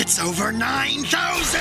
It's over 9,000!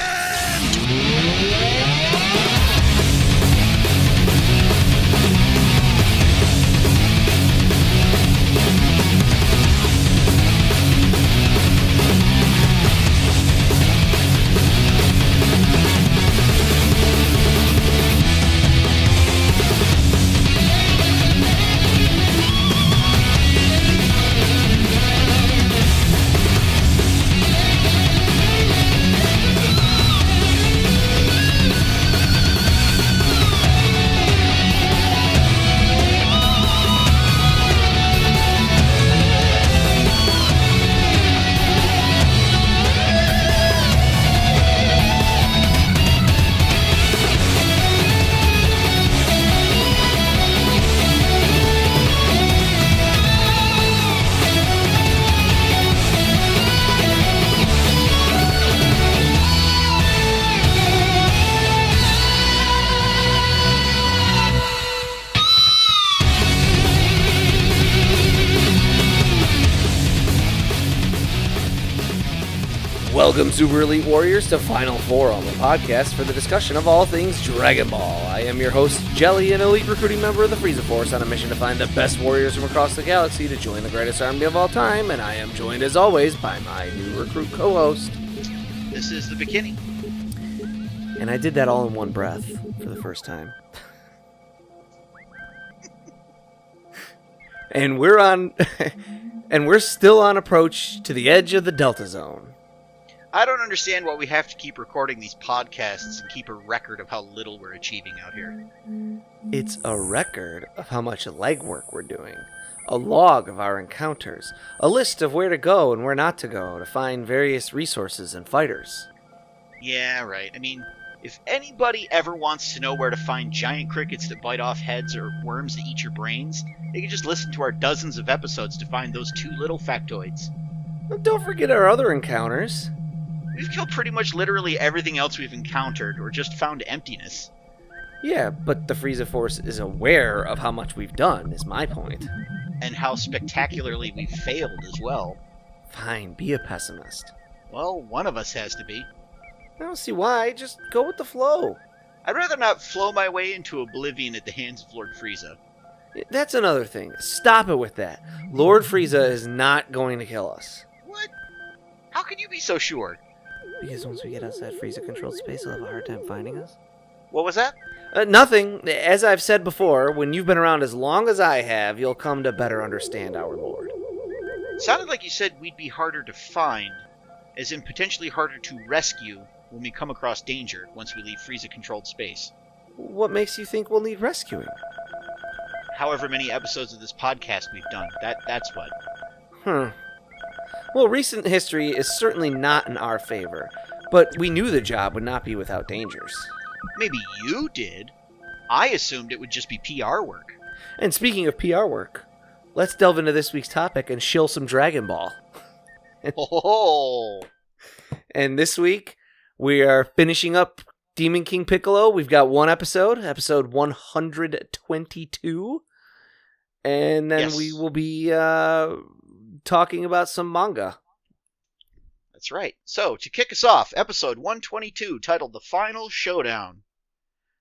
Welcome, Super Elite Warriors, to Final Forum, a podcast for the discussion of all things Dragon Ball. I am your host, Jelli, an elite recruiting member of the Frieza Force on a mission to find the best warriors from across the galaxy to join the greatest army of all time, and I am joined, as always, by my new recruit co-host. This is the Bekinney. And I did that all in one breath for the first time. And we're still on approach to the edge of the Delta Zone. I don't understand why we have to keep recording these podcasts and keep a record of how little we're achieving out here. It's a record of how much legwork we're doing, a log of our encounters, a list of where to go and where not to go to find various resources and fighters. Yeah, right. I mean, if anybody ever wants to know where to find giant crickets that bite off heads or worms that eat your brains, they can just listen to our dozens of episodes to find those two little factoids. Don't forget our other encounters. We've killed pretty much literally everything else we've encountered, or just found emptiness. Yeah, but the Frieza Force is aware of how much we've done, is my point. And how spectacularly we've failed as well. Fine, be a pessimist. Well, one of us has to be. I don't see why, just go with the flow. I'd rather not flow my way into oblivion at the hands of Lord Frieza. That's another thing. Stop it with that. Lord Frieza is not going to kill us. What? How can you be so sure? Because once we get outside Frieza-controlled space, he'll have a hard time finding us. What was that? Nothing. As I've said before, when you've been around as long as I have, you'll come to better understand our Lord. Sounded like you said we'd be harder to find, as in potentially harder to rescue when we come across danger once we leave Frieza-controlled space. What makes you think we'll need rescuing? However many episodes of this podcast we've done, that's what. Well, recent history is certainly not in our favor, but we knew the job would not be without dangers. Maybe you did. I assumed it would just be PR work. And speaking of PR work, let's delve into this week's topic and shill some Dragon Ball. Oh! And this week, we are finishing up Demon King Piccolo. We've got one episode 122. And then Yes. we will be talking about some manga. That's right. So, to kick us off, episode 122, titled The Final Showdown.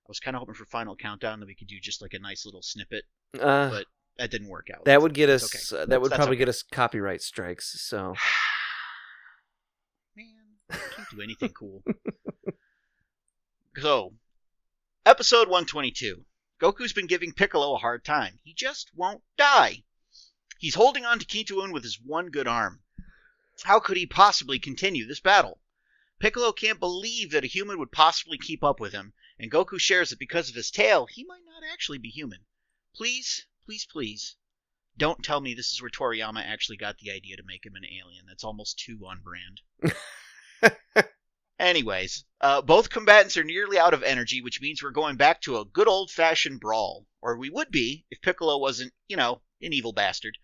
I was kind of hoping for Final Countdown that we could do just like a nice little snippet, but that didn't work out. That would get us. Okay. That would probably okay. get us copyright strikes. So, Man, I can't do anything cool. So, episode 122. Goku's been giving Piccolo a hard time. He just won't die. He's holding on to Kito-un with his one good arm. How could he possibly continue this battle? Piccolo can't believe that a human would possibly keep up with him, and Goku shares that because of his tail, he might not actually be human. Please, please, please, don't tell me this is where Toriyama actually got the idea to make him an alien. That's almost too on brand. Anyways, both combatants are nearly out of energy, which means we're going back to a good old-fashioned brawl. Or we would be, if Piccolo wasn't, an evil bastard.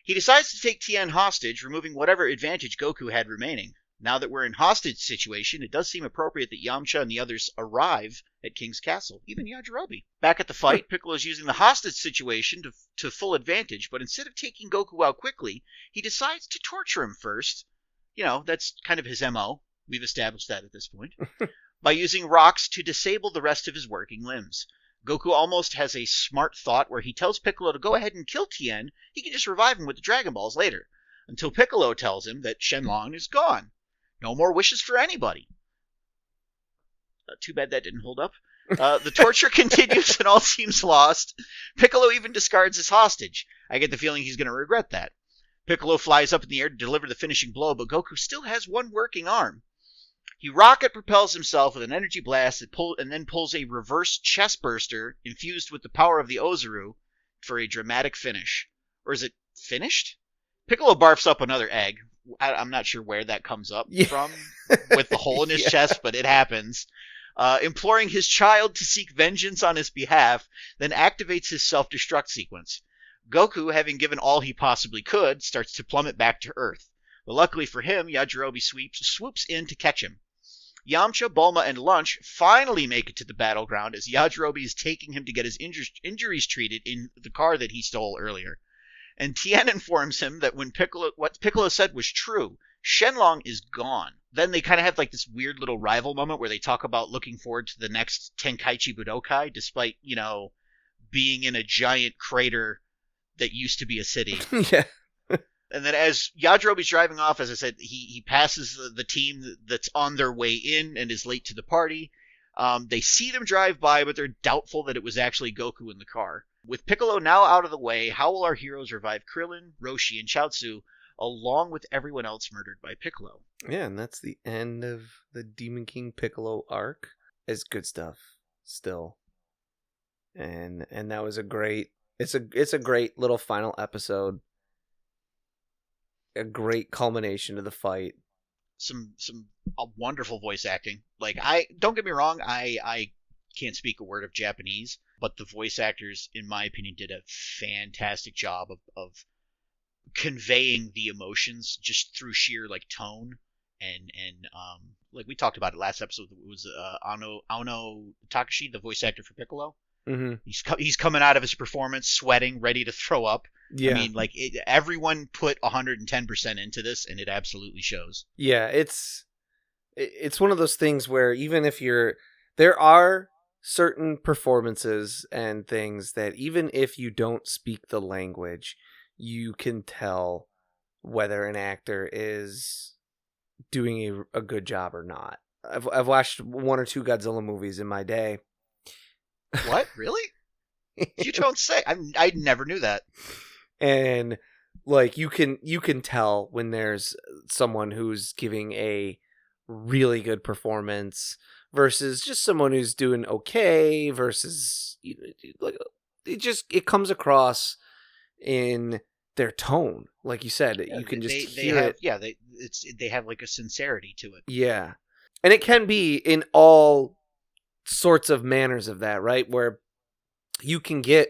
He decides to take Tien hostage, removing whatever advantage Goku had remaining. Now that we're in hostage situation, it does seem appropriate that Yamcha and the others arrive at King's Castle, even Yajirobe. Back at the fight, Piccolo's using the hostage situation to full advantage, but instead of taking Goku out quickly, he decides to torture him first. That's kind of his MO. We've established that at this point. By using rocks to disable the rest of his working limbs. Goku almost has a smart thought where he tells Piccolo to go ahead and kill Tien. He can just revive him with the Dragon Balls later. Until Piccolo tells him that Shenlong is gone. No more wishes for anybody. Too bad that didn't hold up. The torture continues and all seems lost. Piccolo even discards his hostage. I get the feeling he's going to regret that. Piccolo flies up in the air to deliver the finishing blow, but Goku still has one working arm. He rocket propels himself with an energy blast and then pulls a reverse chest burster infused with the power of the Ozaru for a dramatic finish. Or is it finished? Piccolo barfs up another egg. I'm not sure where that comes up from with the hole in his chest, but it happens. Imploring his child to seek vengeance on his behalf, then activates his self-destruct sequence. Goku, having given all he possibly could, starts to plummet back to Earth. But luckily for him, Yajirobe swoops in to catch him. Yamcha, Bulma, and Lunch finally make it to the battleground as Yajirobe is taking him to get his injuries treated in the car that he stole earlier. And Tien informs him that what Piccolo said was true. Shenlong is gone. Then they kind of have like this weird little rival moment where they talk about looking forward to the next Tenkaichi Budokai, despite, being in a giant crater that used to be a city. Yeah. And then as Yajirobe's driving off, as I said, he passes the team that's on their way in and is late to the party. They see them drive by, but they're doubtful that it was actually Goku in the car. With Piccolo now out of the way, how will our heroes revive Krillin, Roshi, and Chaozu, along with everyone else murdered by Piccolo? Yeah, and that's the end of the Demon King Piccolo arc. It's good stuff, still. And that was a great... It's a great little final episode. A great culmination of the fight. Some wonderful voice acting. Like, don't get me wrong, I can't speak a word of Japanese, but the voice actors, in my opinion, did a fantastic job of conveying the emotions just through sheer like tone and like we talked about it last episode. It was Aono Takashi, the voice actor for Piccolo. Mm-hmm. He's coming out of his performance sweating, ready to throw up. Yeah. I mean, like everyone put 110% into this, and it absolutely shows. Yeah, it's one of those things where even if there are certain performances and things that even if you don't speak the language, you can tell whether an actor is doing a good job or not. I've watched one or two Godzilla movies in my day. What? Really? You don't say. I never knew that. And like you can tell when there's someone who's giving a really good performance versus just someone who's doing okay versus like it comes across in their tone, like you said. Yeah, you can just hear it. Yeah, they have like a sincerity to it. Yeah, and it can be in all sorts of manners of that, right? Where you can get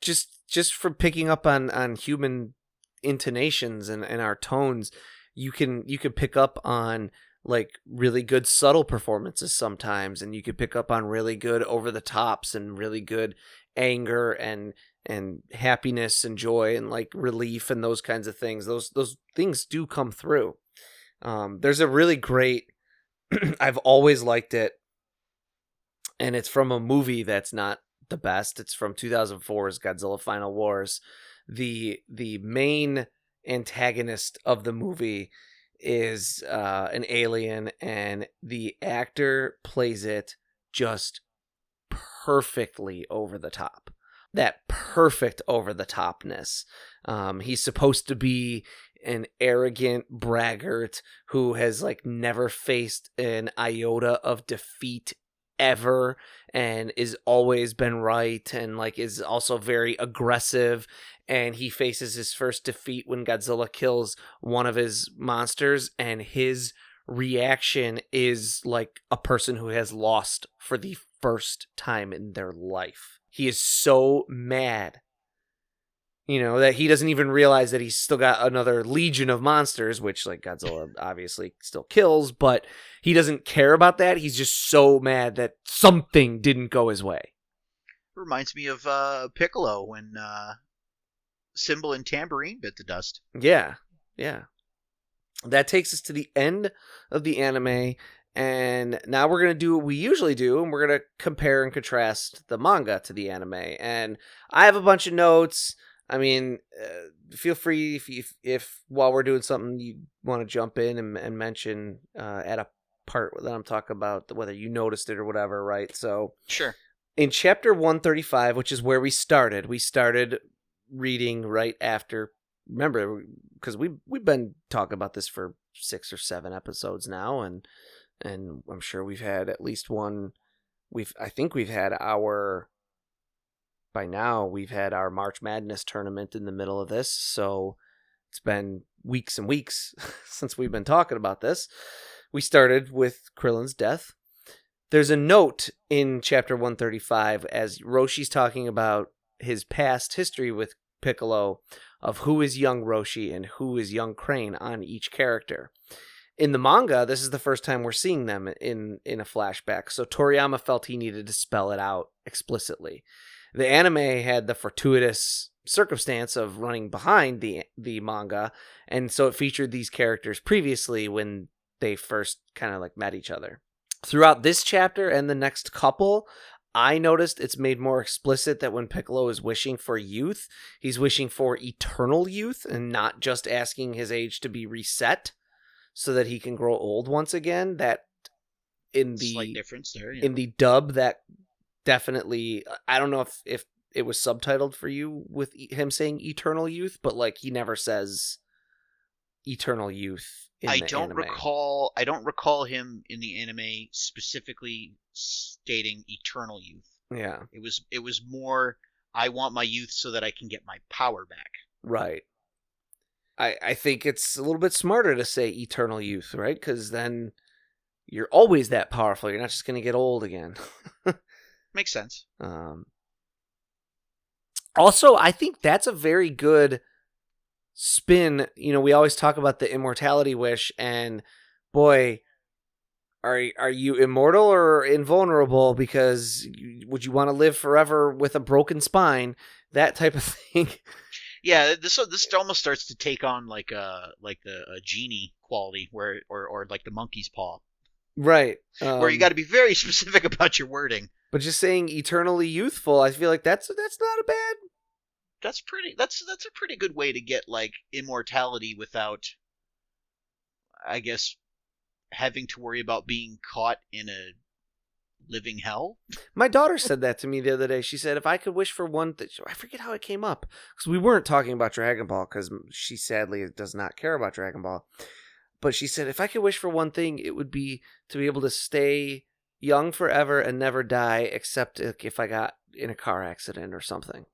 just from picking up on human intonations and our tones, you can pick up on like really good subtle performances sometimes, and you can pick up on really good over the tops and really good anger and happiness and joy and like relief and those kinds of things. Those things do come through. There's a really great I've always liked it, and it's from a movie that's not the best. It's from 2004's Godzilla Final Wars. The main antagonist of the movie is an alien, and the actor plays it just perfectly over the top. That perfect over the topness. He's supposed to be an arrogant braggart who has like never faced an iota of defeat ever and is always been right, and like is also very aggressive, and he faces his first defeat when Godzilla kills one of his monsters, and his reaction is like a person who has lost for the first time in their life. He is so mad, that he doesn't even realize that he's still got another legion of monsters, which like Godzilla obviously still kills, but he doesn't care about that. He's just so mad that something didn't go his way. Reminds me of Piccolo when Cymbal and Tambourine bit the dust. Yeah, yeah. That takes us to the end of the anime, and now we're going to do what we usually do, and we're going to compare and contrast the manga to the anime. And I have a bunch of notes. I mean, feel free if while we're doing something you want to jump in and mention at a part that I'm talking about, whether you noticed it or whatever, right? So Sure. In chapter 135, which is where we started reading right after. Remember, because we've been talking about this for 6 or 7 episodes now, and I'm sure we've had at least one. I think we've had our March Madness tournament in the middle of this, so it's been weeks and weeks since we've been talking about this. We started with Krillin's death. There's a note in chapter 135 as Roshi's talking about his past history with Piccolo of who is young Roshi and who is young Crane on each character. In the manga, this is the first time we're seeing them in a flashback, so Toriyama felt he needed to spell it out explicitly. The anime had the fortuitous circumstance of running behind the manga, and so it featured these characters previously when they first kind of like met each other. Throughout this chapter and the next couple, I noticed it's made more explicit that when Piccolo is wishing for youth, he's wishing for eternal youth and not just asking his age to be reset so that he can grow old once again. That in the slight difference there, yeah. In the dub, that definitely, I don't know if it was subtitled for you with him saying eternal youth, but like he never says eternal youth. I don't recall him in the anime specifically stating eternal youth. Yeah. It was more, I want my youth so that I can get my power back. Right. I think it's a little bit smarter to say eternal youth, right? Because then you're always that powerful. You're not just going to get old again. Makes sense. Also, I think that's a very good spin. You know, we always talk about the immortality wish, and boy, are you immortal or invulnerable? Because would you want to live forever with a broken spine? That type of thing. Yeah, this almost starts to take on like a genie quality, or like the monkey's paw, right? Where you got to be very specific about your wording. But just saying eternally youthful, I feel like that's not a bad. That's a pretty good way to get like immortality without, I guess, having to worry about being caught in a living hell. My daughter said that to me the other day. She said if I could wish for one thing, I forget how it came up, because we weren't talking about Dragon Ball, because she sadly does not care about Dragon Ball. But she said if I could wish for one thing, it would be to be able to stay young forever and never die, except if I got in a car accident or something.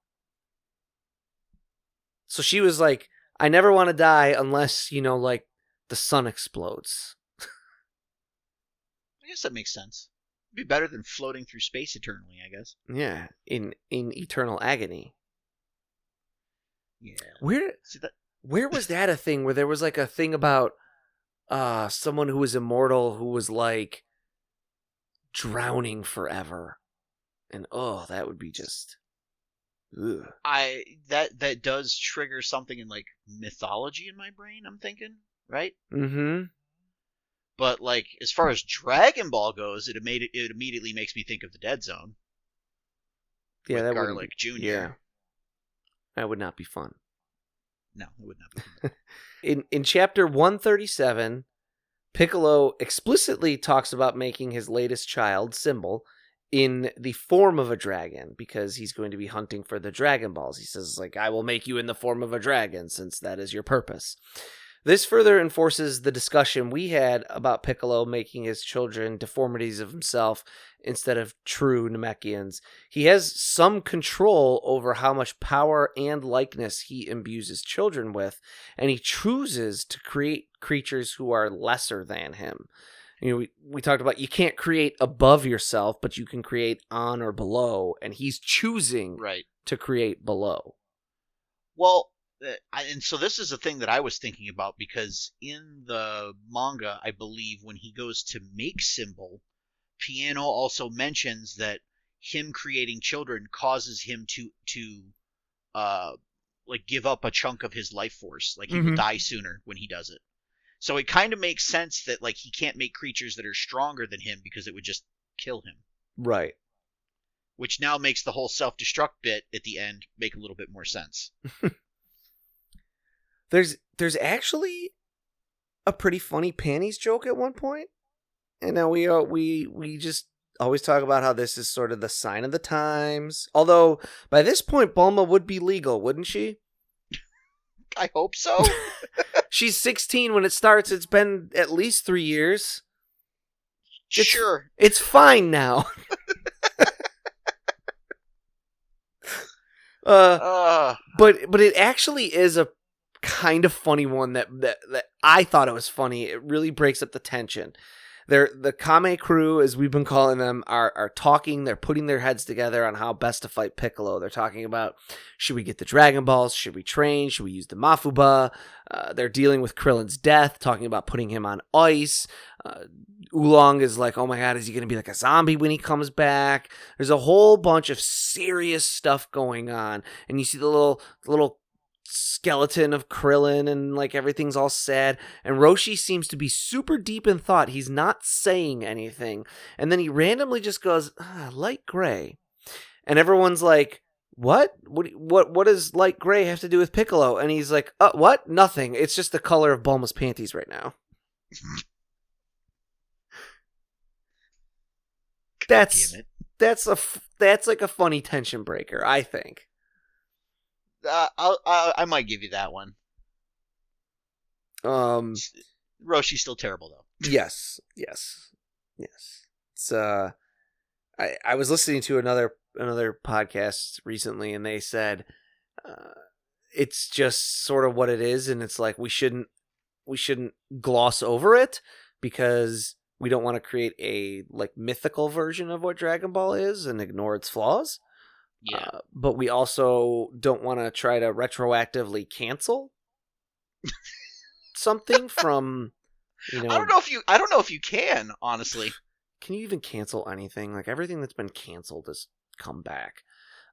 So she was like, I never want to die unless, like the sun explodes. I guess that makes sense. It'd be better than floating through space eternally, I guess. Yeah, in eternal agony. Yeah. Where was that a thing where there was like a thing about someone who was immortal who was like drowning forever? And that would be just ugh. That does trigger something in like mythology in my brain, I'm thinking, right? Mm-hmm. But like as far as Dragon Ball goes, it immediately makes me think of the Dead Zone. Yeah, that Garlic Jr. Yeah. That would not be fun. No, it would not be fun. In chapter 137, Piccolo explicitly talks about making his latest child, Symbol, in the form of a dragon, because he's going to be hunting for the Dragon Balls. He says, like, I will make you in the form of a dragon, since that is your purpose. This further enforces the discussion we had about Piccolo making his children deformities of himself instead of true Namekians. He has some control over how much power and likeness he imbues his children with, and he chooses to create creatures who are lesser than him. We talked about you can't create above yourself, but you can create on or below, and he's choosing to create below. Well, and so this is a thing that I was thinking about, because in the manga, I believe when he goes to make Symbol, Piano also mentions that him creating children causes him to like give up a chunk of his life force. Like he will die sooner when he does it. So it kind of makes sense that like he can't make creatures that are stronger than him because it would just kill him. Right. Which now makes the whole self-destruct bit at the end make a little bit more sense. There's actually a pretty funny panties joke at one point. And now we just always talk about how this is sort of the sign of the times. Although by this point Bulma would be legal, wouldn't she? I hope so. She's 16 when it starts. It's been at least 3 years. Sure. It's fine now. But it actually is a kind of funny one that I thought it was funny. It really breaks up the tension. The Kame crew, as we've been calling them, are talking. They're putting their heads together on how best to fight Piccolo. They're talking about, should we get the Dragon Balls? Should we train? Should we use the Mafuba? They're dealing with Krillin's death, talking about putting him on ice. Oolong is like, oh my god, is he going to be like a zombie when he comes back? There's a whole bunch of serious stuff going on. And you see the little skeleton of Krillin and like everything's all sad. And Roshi seems to be super deep in thought. He's not saying anything. And then he randomly just goes, light gray. And everyone's like, What does light gray have to do with Piccolo? And he's like, what? Nothing. It's just the color of Bulma's panties right now. That's like a funny tension breaker, I think. I might give you that one. Roshi's still terrible though. Yes. It's I was listening to another podcast recently, and they said it's just sort of what it is, and it's like we shouldn't gloss over it because we don't want to create a like mythical version of what Dragon Ball is and ignore its flaws. Yeah. But we also don't want to try to retroactively cancel something from, I don't know if you can, honestly. Can you even cancel anything? Like everything that's been canceled has come back.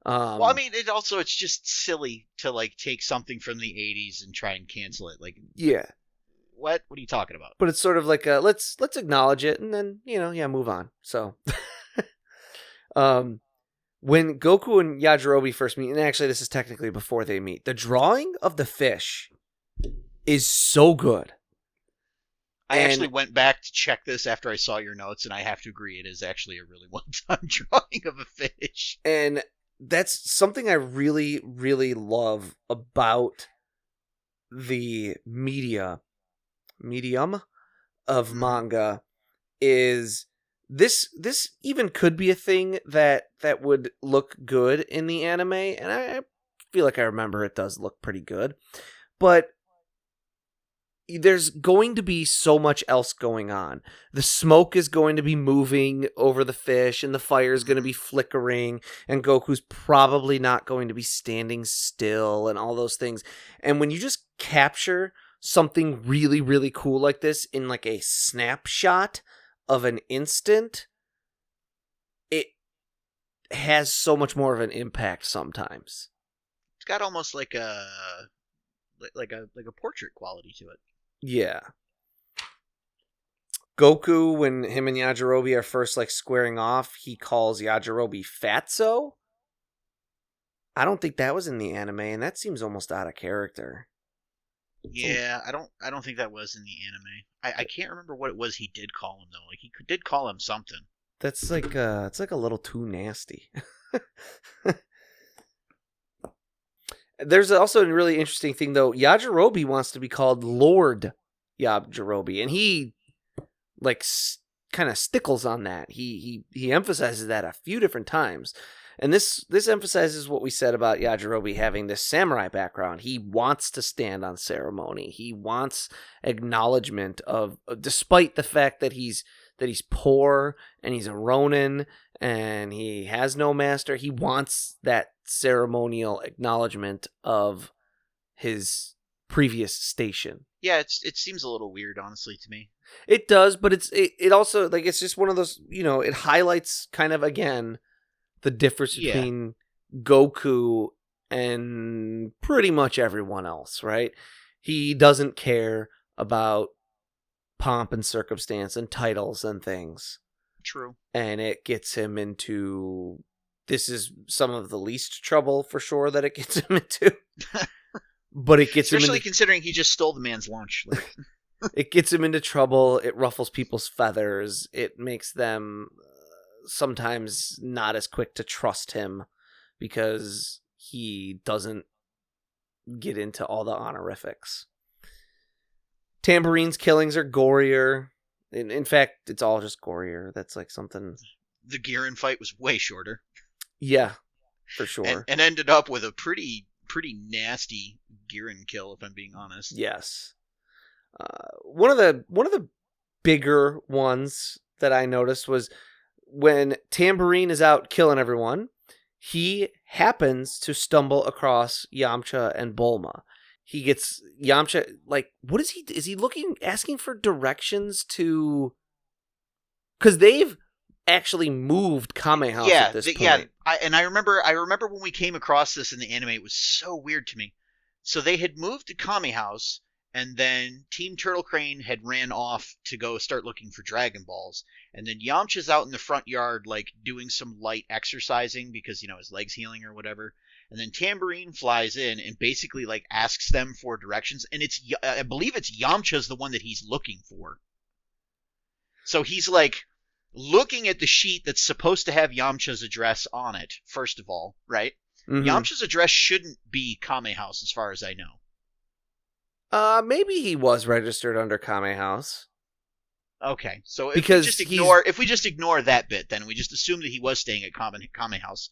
Well, I mean, it's just silly to like take something from the 80s and try and cancel it. Like, yeah. What are you talking about? But it's sort of like let's acknowledge it and then, move on. So, when Goku and Yajirobe first meet, and actually this is technically before they meet, the drawing of the fish is so good. I actually went back to check this after I saw your notes, and I have to agree it is actually a really well-done drawing of a fish. And that's something I really, really love about the medium of manga is this even could be a thing that would look good in the anime, and I feel like I remember it does look pretty good, but there's going to be so much else going on. The smoke is going to be moving over the fish, and the fire is going to be flickering, and Goku's probably not going to be standing still, and all those things. And when you just capture something really, really cool like this in like a snapshot of an instant, it has so much more of an impact sometimes. It's got almost like a portrait quality to it. Yeah. Goku, when him and Yajirobe are first like squaring off, he calls Yajirobe Fatso. I don't think that was in the anime, and that seems almost out of character. Yeah, I don't think that was in the anime. I can't remember what it was he did call him though. Like he did call him something. That's like it's like a little too nasty. There's also a really interesting thing though. Yajirobe wants to be called Lord Yajirobe, and he like kind of stickles on that. He emphasizes that a few different times. And this emphasizes what we said about Yajirobe having this samurai background. He wants to stand on ceremony. He wants acknowledgement of, despite the fact that he's poor and he's a ronin and he has no master, he wants that ceremonial acknowledgement of his previous station. Yeah, it seems a little weird, honestly, to me. It does, but it also like it's just one of those, it highlights kind of again the difference between Goku and pretty much everyone else, right? He doesn't care about pomp and circumstance and titles and things. True. And it gets him into... This is some of the least trouble, for sure, that it gets him into. But it gets Especially him into... considering he just stole the man's lunch. Like... It gets him into trouble. It ruffles people's feathers. It makes them sometimes not as quick to trust him because he doesn't get into all the honorifics. Tamborine's killings are gorier. In fact, it's all just gorier. That's like something... The Giran fight was way shorter. Yeah, for sure. And ended up with a pretty nasty Giran kill, if I'm being honest. Yes. One of the bigger ones that I noticed was when Tambourine is out killing everyone, he happens to stumble across Yamcha and Bulma. He gets Yamcha, like, what is he? Is he asking for directions to? Because they've actually moved Kame House at this point. Yeah. I remember when we came across this in the anime, it was so weird to me. So they had moved to Kame House, and then Team Turtle Crane had ran off to go start looking for Dragon Balls. And then Yamcha's out in the front yard, like, doing some light exercising because, his leg's healing or whatever. And then Tambourine flies in and basically, like, asks them for directions. And I believe it's Yamcha's the one that he's looking for. So he's, like, looking at the sheet that's supposed to have Yamcha's address on it, first of all, right? Mm-hmm. Yamcha's address shouldn't be Kame House, as far as I know. Maybe he was registered under Kame House. Okay, so if we just ignore that bit, then we just assume that he was staying at Kame House.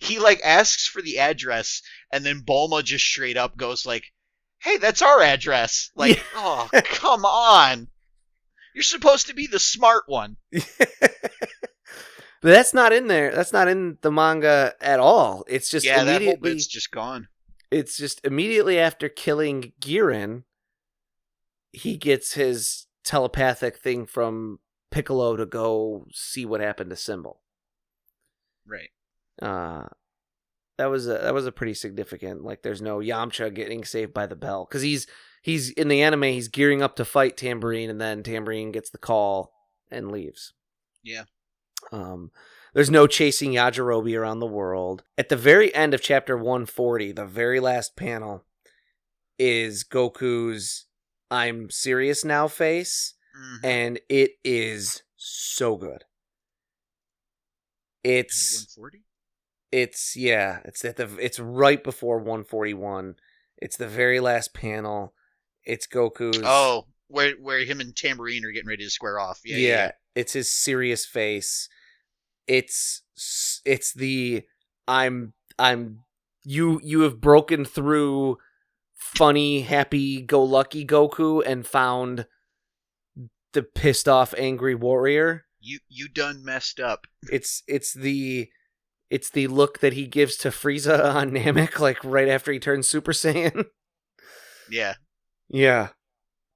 He, like, asks for the address, and then Bulma just straight up goes like, "Hey, that's our address." Like, yeah. Oh, come on. You're supposed to be the smart one. But that's not in there. That's not in the manga at all. It's just that whole bit's just gone. It's just immediately after killing Giran, he gets his telepathic thing from Piccolo to go see what happened to Symbol. Right. That was a pretty significant. Like, there's no Yamcha getting saved by the bell because he's in the anime. He's gearing up to fight Tambourine, and then Tambourine gets the call and leaves. Yeah. There's no chasing Yajirobe around the world. At the very end of chapter 140, the very last panel is Goku's "I'm serious now" face, and it is so good. It's 140. It's right before 141. It's the very last panel. It's Goku's. Oh, where him and Tambourine are getting ready to square off. Yeah. It's his serious face. It's the you have broken through funny, happy-go-lucky Goku and found the pissed off, angry warrior. You done messed up. It's the look that he gives to Frieza on Namek, like right after he turns Super Saiyan. Yeah. Yeah.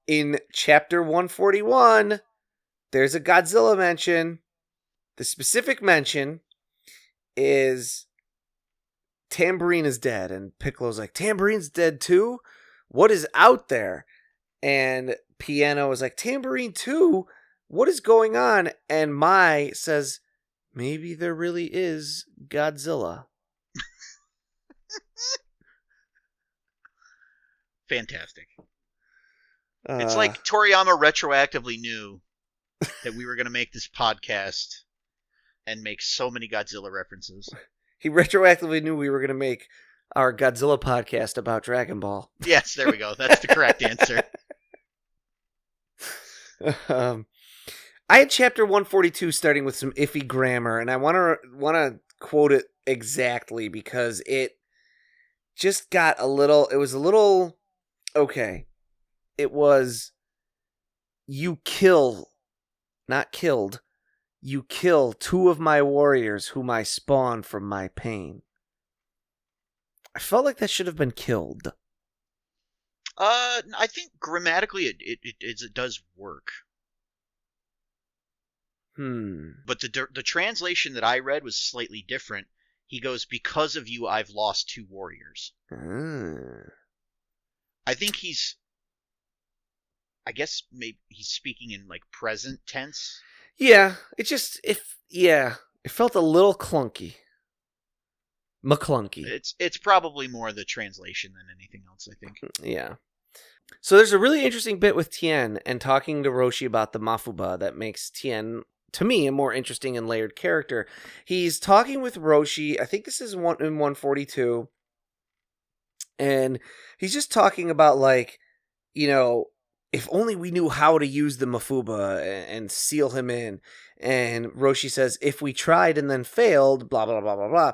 In chapter 141, there's a Godzilla mention. The specific mention is Tambourine is dead, and Piccolo's like, "Tambourine's dead too? What is out there?" And Piano is like, "Tambourine too? What is going on?" And Mai says, "Maybe there really is Godzilla." Fantastic. It's like Toriyama retroactively knew that we were going to make this podcast and make so many Godzilla references. He retroactively knew we were going to make our Godzilla podcast about Dragon Ball. Yes, there we go. That's the correct answer. I had chapter 142 starting with some iffy grammar, and I want to quote it exactly because it just got it was a little, okay. It was, "You kill, not killed, you kill two of my warriors whom I spawned from my pain." I felt like that should have been killed. I think grammatically it does work. But the translation that I read was slightly different. He goes, "Because of you, I've lost two warriors." I think he's I guess maybe he's speaking in like present tense. Yeah, it felt a little clunky. McClunky. It's probably more the translation than anything else, I think. Yeah. So there's a really interesting bit with Tien and talking to Roshi about the Mafuba that makes Tien, to me, a more interesting and layered character. He's talking with Roshi, I think this is in 142, and he's just talking about, like, you know, if only we knew how to use the Mafuba and seal him in. And Roshi says, if we tried and then failed, blah, blah, blah, blah, blah.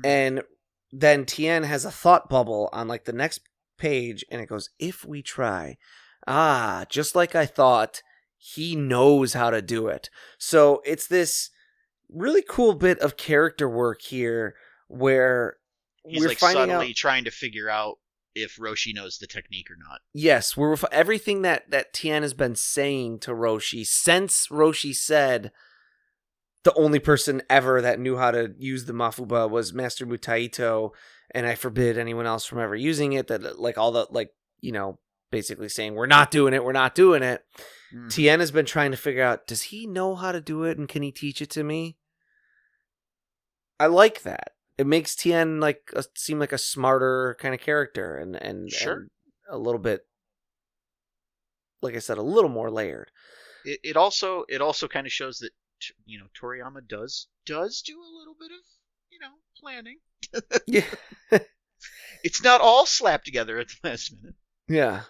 And then Tien has a thought bubble on, like, the next page, and it goes, if we try. Just like I thought, he knows how to do it. So it's this really cool bit of character work here where he's we're like finding subtly out, trying to figure out if Roshi knows the technique or not. yes, everything that Tien has been saying to Roshi since Roshi said the only person ever that knew how to use the Mafuba was Master Mutaito, and I forbid anyone else from ever using it. That, like, all the, like, basically saying we're not doing it. Tien has been trying to figure out, does he know how to do it, and can he teach it to me? I like that. It makes Tien seem like a smarter kind of character, and Sure. and a little bit, like I said, a little more layered. It also kind of shows that Toriyama does do a little bit of planning. Yeah. It's not all slapped together at the last minute. Yeah.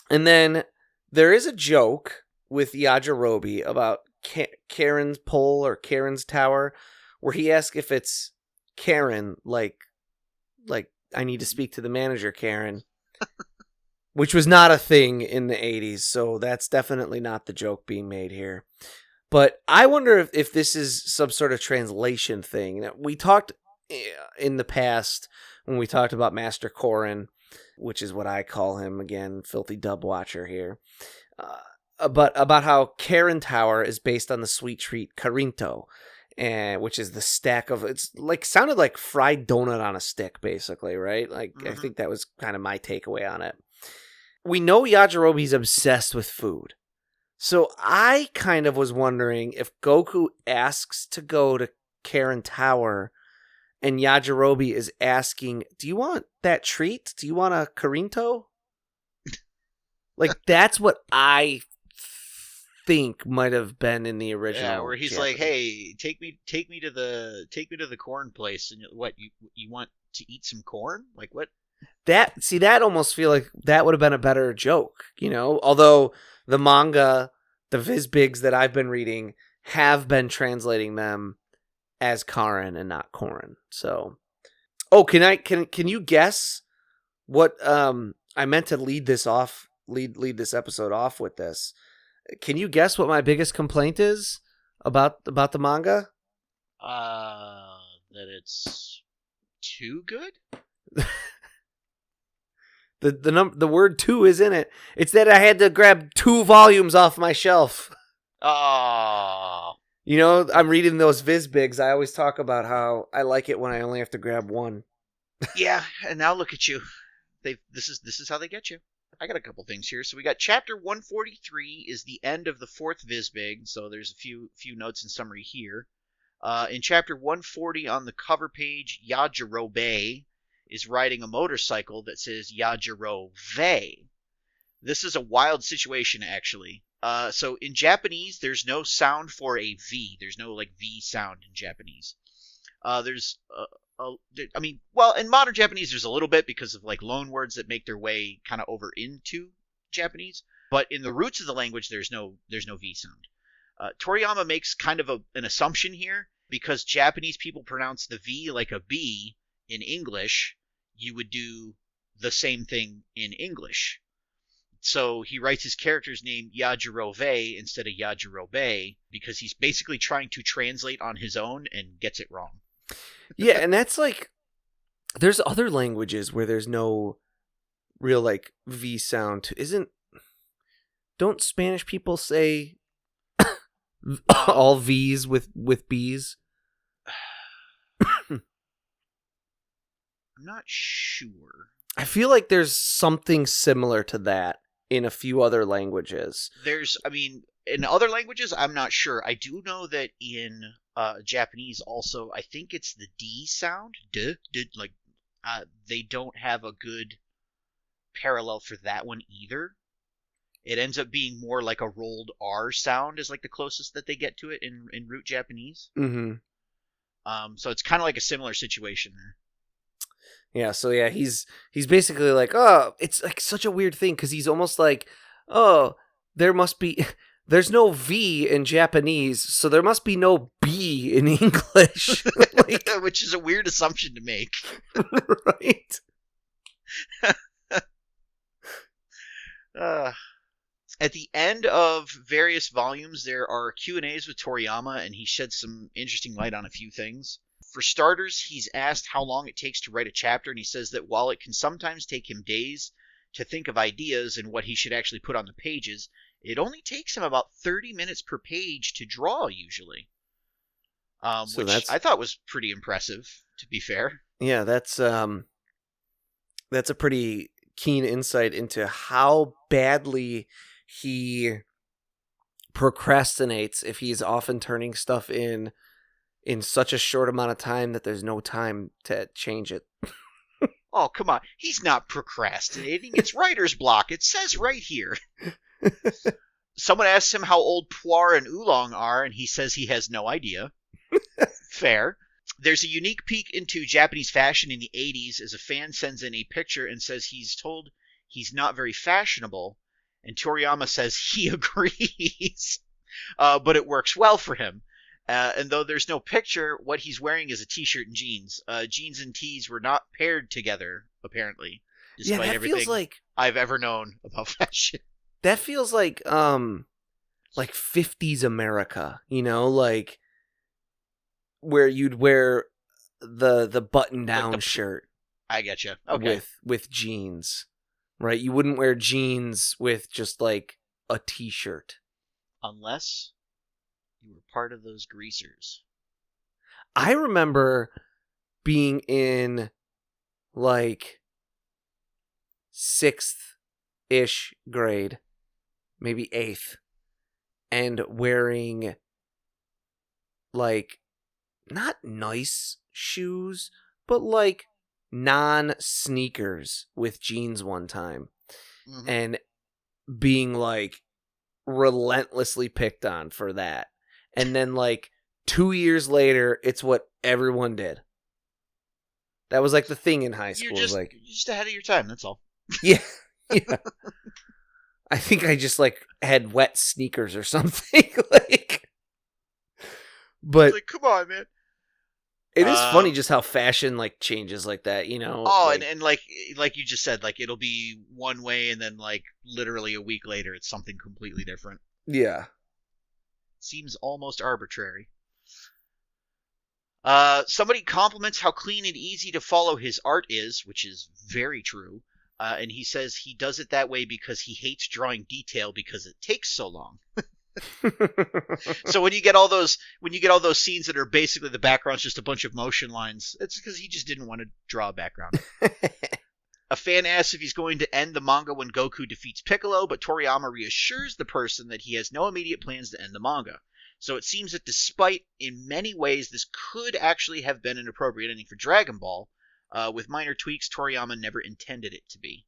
And then there is a joke with Yajirobe about Karen's pole or Karen's tower, where he asks if it's Karen, like I need to speak to the manager, Karen, which was not a thing in the 80s, so that's definitely not the joke being made here. But I wonder if this is some sort of translation thing. We talked in the past when we talked about Master Korin, which is what I call him, again, filthy dub watcher here, but about how Karen Tower is based on the sweet treat Carinto, which is the stack of, it's like, sounded like fried donut on a stick, basically, right? Like, I think that was kind of my takeaway on it. We know Yajirobe's obsessed with food. So I kind of was wondering if Goku asks to go to Karen Tower and Yajirobe is asking, do you want that treat? Do you want a Carinto? Like, that's what I think might have been in the original. Yeah, where he's Japanese. like, "Hey, take me to the corn place, and what you want to eat some corn? Like what?" That almost feel like that would have been a better joke, Although the manga, the Vizbigs that I've been reading have been translating them as Karen and not Korin. So, can you guess what I meant to lead this episode off with this? Can you guess what my biggest complaint is about the manga? That it's too good. The word 2 is in it. It's that I had to grab 2 volumes off my shelf. Oh. I'm reading those Vizbigs. I always talk about how I like it when I only have to grab one. Yeah, and now look at you. This is how they get you. I got a couple things here. So we got chapter 143 is the end of the 4th Vizbig, so there's a few notes and summary here. In chapter 140 on the cover page, Yajirobe is riding a motorcycle that says Yajirove. This is a wild situation, actually. So in Japanese, there's no sound for a V. There's no V sound in Japanese. There's in modern Japanese, there's a little bit because of loan words that make their way kind of over into Japanese. But in the roots of the language, there's no V sound. Toriyama makes kind of an assumption here, because Japanese people pronounce the V like a B in English. You would do the same thing in English. So he writes his character's name Yajirove instead of Yajirobe because he's basically trying to translate on his own and gets it wrong. Yeah, and that's there's other languages where there's no real V sound. Don't Spanish people say all V's with B's? I'm not sure. I feel like there's something similar to that in a few other languages. In other languages, I'm not sure. I do know that in Japanese also, I think it's the D sound. They don't have a good parallel for that one either. It ends up being more like a rolled R sound is like the closest that they get to it in root Japanese. Mm-hmm. So it's kind of like a similar situation there. Yeah, so yeah, he's basically like, oh, it's like such a weird thing because he's almost like, oh, there's no V in Japanese, so there must be no B in English. Like, which is a weird assumption to make. Right? At the end of various volumes, there are Q&As with Toriyama, and he sheds some interesting light on a few things. For starters, he's asked how long it takes to write a chapter, and he says that while it can sometimes take him days to think of ideas and what he should actually put on the pages, it only takes him about 30 minutes per page to draw, usually. Which I thought was pretty impressive, to be fair. Yeah, that's a pretty keen insight into how badly he procrastinates if he's often turning stuff in such a short amount of time that there's no time to change it. Oh, come on. He's not procrastinating. It's writer's block. It says right here. Someone asks him how old Puar and Oolong are, and he says he has no idea. Fair. There's a unique peek into Japanese fashion in the 80s as a fan sends in a picture and says he's told he's not very fashionable, and Toriyama says he agrees, but it works well for him. And though there's no picture, what he's wearing is a t-shirt and jeans. Jeans and tees were not paired together, apparently, despite everything I've ever known about fashion. That feels like 50s America, like where you'd wear the button-down shirt. I getcha. Okay. With jeans, right? You wouldn't wear jeans with just like a t-shirt. Unless you were part of those greasers. I remember being in like 6th-ish grade, maybe 8th, and wearing like not nice shoes, but like non-sneakers with jeans one time. Mm-hmm. And being like relentlessly picked on for that. And then like 2 years later, it's what everyone did. That was like the thing in high school. You're just ahead of your time, that's all. Yeah. I think I just like had wet sneakers or something. But like, come on, man. It is funny just how fashion like changes like that, Oh, like, and like you just said, like it'll be one way, and then like literally a week later, it's something completely different. Yeah, seems almost arbitrary. Somebody compliments how clean and easy to follow his art is, which is very true. And he says he does it that way because he hates drawing detail because it takes so long. So when you get all those scenes that are basically the background's just a bunch of motion lines, it's because he just didn't want to draw a background. A fan asks if he's going to end the manga when Goku defeats Piccolo, but Toriyama reassures the person that he has no immediate plans to end the manga. So it seems that despite in many ways this could actually have been an appropriate ending for Dragon Ball, with minor tweaks, Toriyama never intended it to be.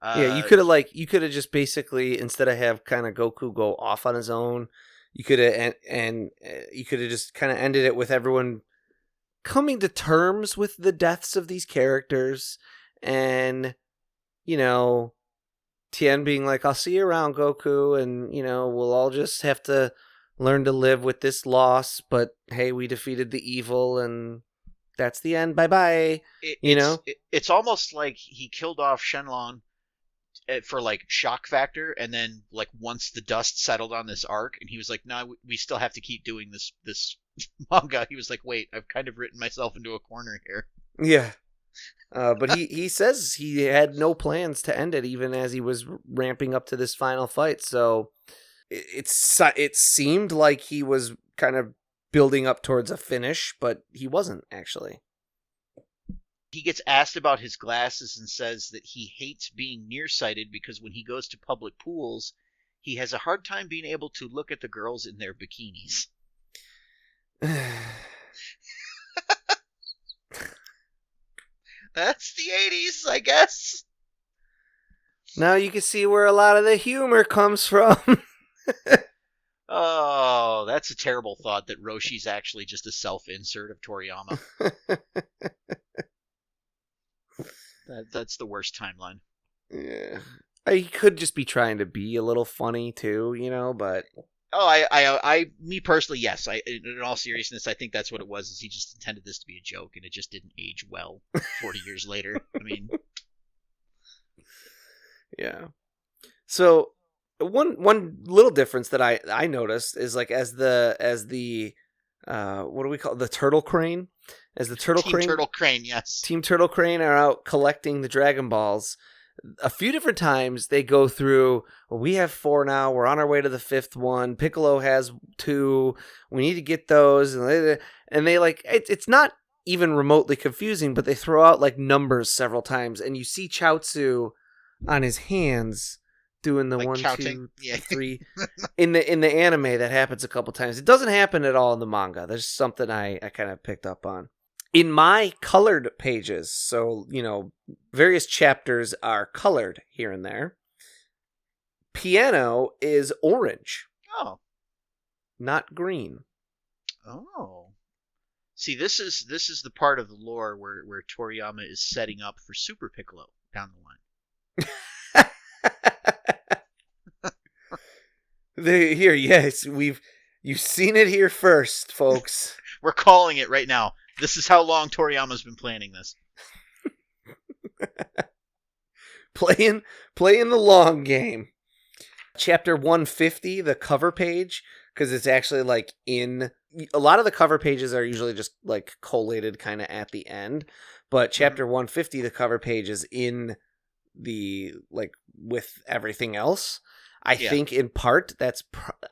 Yeah, you could have just basically, instead of have kind of Goku go off on his own, you could have you could have just kind of ended it with everyone coming to terms with the deaths of these characters, and Tien being like, "I'll see you around, Goku," and we'll all just have to learn to live with this loss. But hey, we defeated the evil, and that's the end. Bye bye. It's almost like he killed off Shenlong for like shock factor, and then like once the dust settled on this arc and he was like, no, we still have to keep doing this manga, he was like, wait, I've kind of written myself into a corner here. Yeah. But he says he had no plans to end it even as he was ramping up to this final fight, so it seemed like he was kind of building up towards a finish, but he wasn't actually. He gets asked about his glasses and says that he hates being nearsighted because when he goes to public pools, he has a hard time being able to look at the girls in their bikinis. That's the 80s, I guess. Now you can see where a lot of the humor comes from. Oh, that's a terrible thought that Roshi's actually just a self-insert of Toriyama. That's the worst timeline. Yeah. He could just be trying to be a little funny too, but... Oh, me personally, yes. In all seriousness, I think that's what it was, is he just intended this to be a joke, and it just didn't age well 40 years later. I mean... Yeah. So, one little difference that I noticed is, like, as the what do we call it? The turtle crane? As the turtle crane... Team Turtle Crane, yes. Team Turtle Crane are out collecting the Dragon Balls. A few different times they go through, well, we have 4 now, we're on our way to the 5th one, Piccolo has 2, we need to get those, and they like, it's not even remotely confusing, but they throw out like numbers several times, and you see Chaozu on his hands doing the like 1, counting. 2, 3. In the anime, that happens a couple times. It doesn't happen at all in the manga. There's something I kind of picked up on. In my colored pages, so, various chapters are colored here and there. Piano is orange. Oh. Not green. Oh. See, this is the part of the lore where Toriyama is setting up for Super Piccolo down the line. Here, yes, you've seen it here first, folks. We're calling it right now. This is how long Toriyama's been planning this. Playing the long game. Chapter 150, the cover page, because it's actually like in... A lot of the cover pages are usually just like collated kind of at the end, but chapter 150, the cover page is in the, like, with everything else. I think in part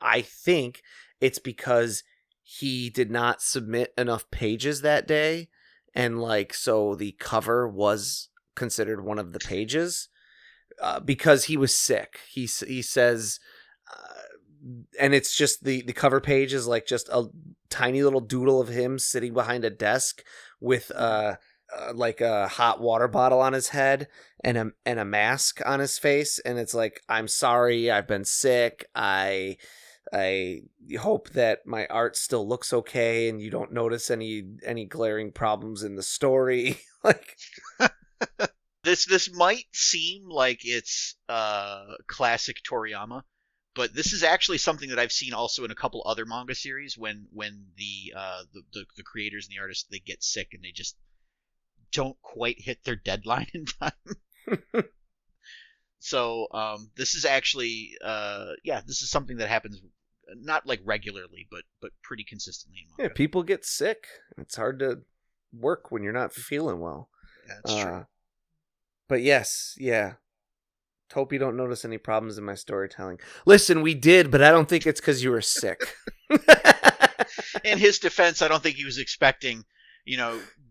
I think it's because he did not submit enough pages that day, and like, so the cover was considered one of the pages because he was sick. He says, and it's just the cover page is like just a tiny little doodle of him sitting behind a desk with like a hot water bottle on his head and a mask on his face, and it's like, I'm sorry, I've been sick, I hope that my art still looks okay and you don't notice any glaring problems in the story. Like, this might seem like it's classic Toriyama, but this is actually something that I've seen also in a couple other manga series when the creators and the artists, they get sick and they just don't quite hit their deadline in time. So this is actually this is something that happens not like regularly, but pretty consistently in manga. Yeah, people get sick. It's hard to work when you're not feeling well. Yeah, that's true. But yes, yeah. Hope you don't notice any problems in my storytelling. Listen, we did, but I don't think it's because you were sick. In his defense, I don't think he was expecting,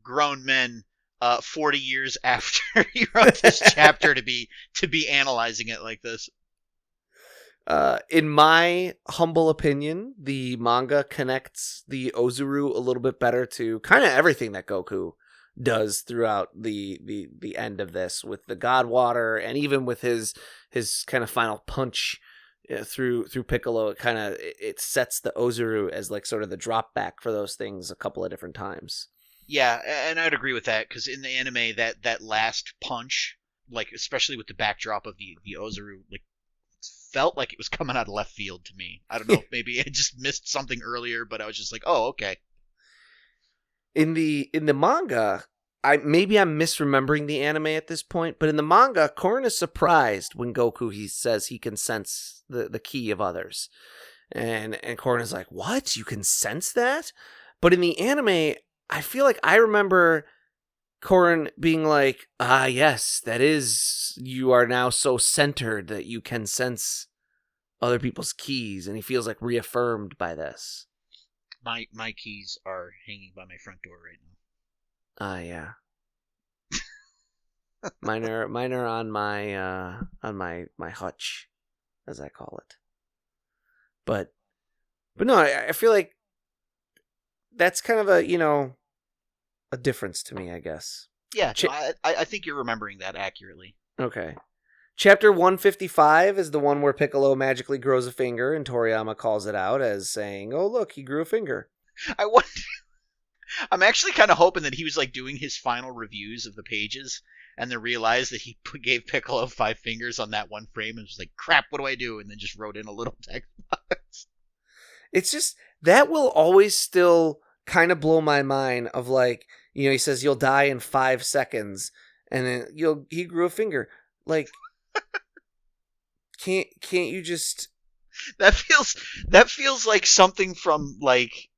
grown men 40 years after he wrote this chapter to be analyzing it like this. In my humble opinion, the manga connects the Ozuru a little bit better to kind of everything that Goku does throughout the end of this, with the God Water and even with his kind of final punch through Piccolo. It sets the Ozuru as like sort of the drop back for those things a couple of different times. Yeah, and I'd agree with that, because in the anime, that last punch, like especially with the backdrop of the Ozuru, like, felt like it was coming out of left field to me. I don't know if maybe I just missed something earlier, but I was just like, oh, okay. In the manga, I'm misremembering the anime at this point, but in the manga, Korin is surprised when Goku he says he can sense the ki of others, and Korin is like, "What? You can sense that?" But in the anime, I feel like I remember Korin being like, "Ah, yes, that is. You are now so centered that you can sense other people's keys," and he feels like reaffirmed by this. My keys are hanging by my front door right now. Yeah. Mine are on my hutch, as I call it. But no, I feel like that's kind of a difference to me, I guess. Yeah, no, I think you're remembering that accurately. Okay. Chapter 155 is the one where Piccolo magically grows a finger, and Toriyama calls it out as saying, "Oh, look, he grew a finger." I'm actually kind of hoping that he was like doing his final reviews of the pages and then realized that he gave Piccolo 5 fingers on that one frame and was like, crap, what do I do? And then just wrote in a little text box. It's just, that will always still kind of blow my mind of like, he says you'll die in 5 seconds and then he grew a finger. Like, can't you just... That feels like something from like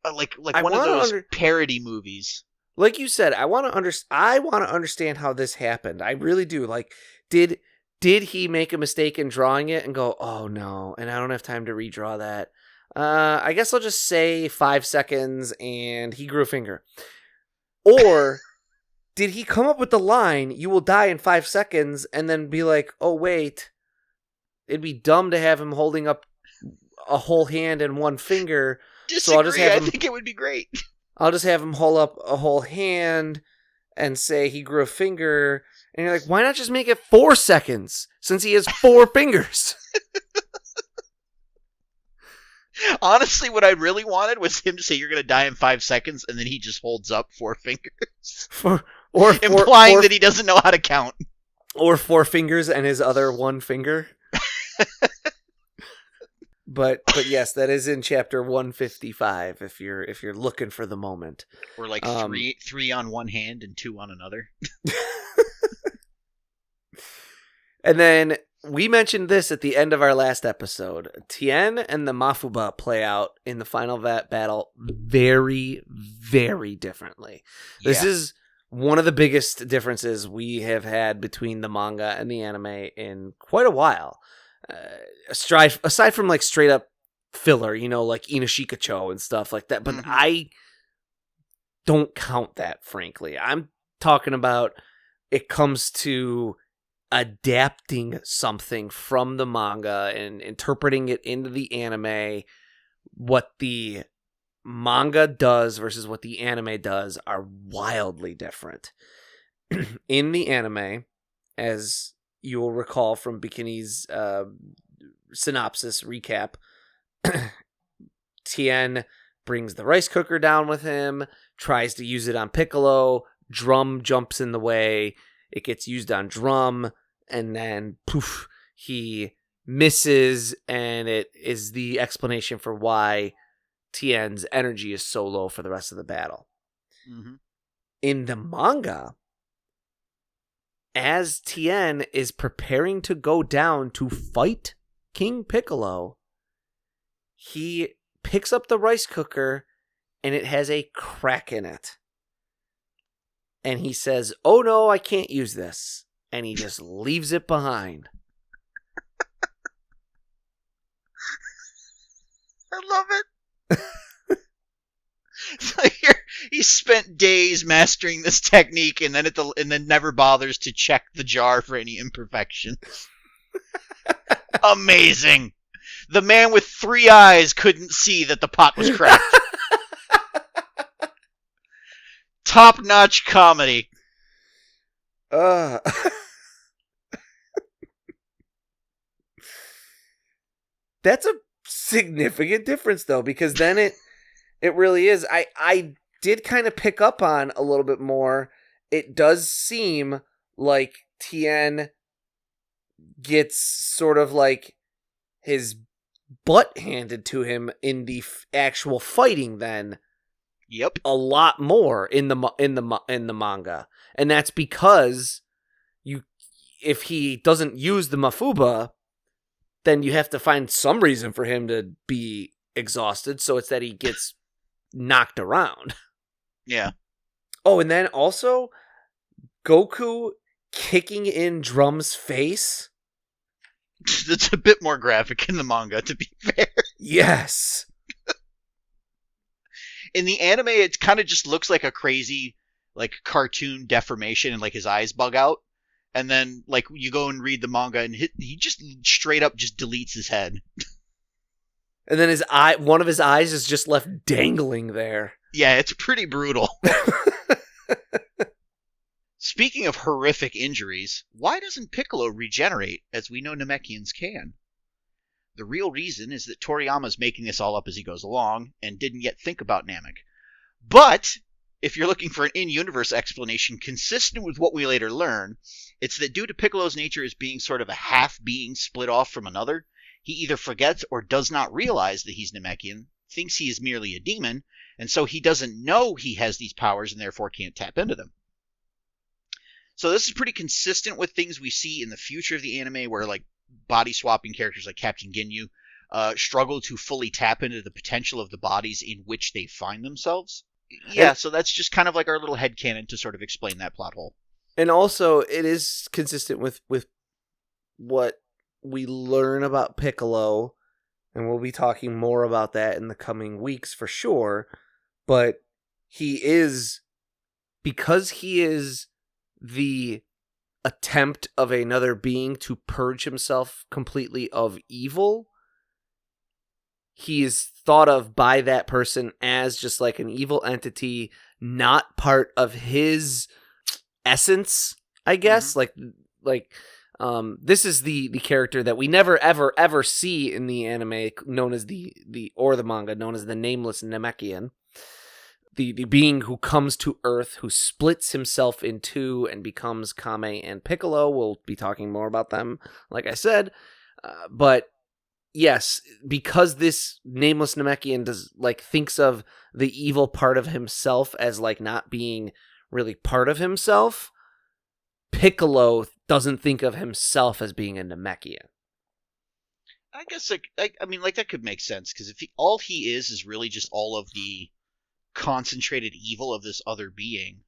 one of those parody movies. Like you said, I want to understand how this happened. I really do. Like, did he make a mistake in drawing it and go, "Oh no," and I don't have time to redraw that? I guess I'll just say 5 seconds and he grew a finger. Or did he come up with the line, "You will die in 5 seconds," and then be like, "Oh wait, it'd be dumb to have him holding up a whole hand and one finger." Disagree. So I'll just have him, I think it would be great. I'll just have him hold up a whole hand and say he grew a finger. And you're like, why not just make it 4 seconds since he has 4 fingers? Honestly, what I really wanted was him to say you're going to die in 5 seconds, and then he just holds up 4 fingers. Implying that he doesn't know how to count. Or 4 fingers and his other 1 finger. But yes, that is in chapter 155 if you're looking for the moment. Or like three on one hand and 2 on another. And then we mentioned this at the end of our last episode. Tien and the Mafuba play out in the final battle very, very differently. Yeah. This is one of the biggest differences we have had between the manga and the anime in quite a while. Aside from like straight up filler, like Inashikacho and stuff like that, but I don't count that, frankly. I'm talking about it comes to adapting something from the manga and interpreting it into the anime. What the manga does versus what the anime does are wildly different. In the anime, as you will recall from Bekinney's synopsis recap, Tien brings the rice cooker down with him, tries to use it on Piccolo, Drum jumps in the way, it gets used on Drum, and then poof, he misses, and it is the explanation for why Tien's energy is so low for the rest of the battle. Mm-hmm. In the manga, as Tien is preparing to go down to fight King Piccolo, he picks up the rice cooker and it has a crack in it. And he says, "Oh no, I can't use this." And he just leaves it behind. I love it. So he spent days mastering this technique, and then never bothers to check the jar for any imperfections. Amazing. The man with 3 eyes couldn't see that the pot was cracked. Top-notch comedy. That's a significant difference, though, because then it really is. I did kind of pick up on a little bit more. It does seem like Tien gets sort of like his butt handed to him in the actual fighting then. Yep. A lot more in the manga. And that's because if he doesn't use the Mafuba, then you have to find some reason for him to be exhausted, so it's that he gets knocked around. Yeah. Oh, and then also Goku kicking in Drum's face. That's a bit more graphic in the manga, to be fair. Yes. In the anime, it kind of just looks like a crazy, like cartoon deformation and like his eyes bug out. And then like you go and read the manga and he just straight up just deletes his head. And then one of his eyes is just left dangling there. Yeah, it's pretty brutal. Speaking of horrific injuries, why doesn't Piccolo regenerate as we know Namekians can? The real reason is that Toriyama's making this all up as he goes along and didn't yet think about Namek. But if you're looking for an in-universe explanation consistent with what we later learn, it's that due to Piccolo's nature as being sort of a half-being split off from another, he either forgets or does not realize that he's Namekian, thinks he is merely a demon, and so he doesn't know he has these powers and therefore can't tap into them. So this is pretty consistent with things we see in the future of the anime where like body-swapping characters like Captain Ginyu struggle to fully tap into the potential of the bodies in which they find themselves. Yeah, so that's just kind of like our little headcanon to sort of explain that plot hole. And also, it is consistent with what we learn about Piccolo, and we'll be talking more about that in the coming weeks for sure, but because he is the attempt of another being to purge himself completely of evil, he is thought of by that person as just like an evil entity, not part of his essence, I guess. Mm-hmm. This is the character that we never ever see in the anime, known as the manga known as the Nameless Namekian. The being who comes to Earth, who splits himself in two and becomes Kame and Piccolo. We'll be talking more about them, like I said. But yes, because this Nameless Namekian thinks of the evil part of himself as like not being really part of himself, Piccolo doesn't think of himself as being a Namekian. I guess that could make sense, because if all he is really just all of the concentrated evil of this other being,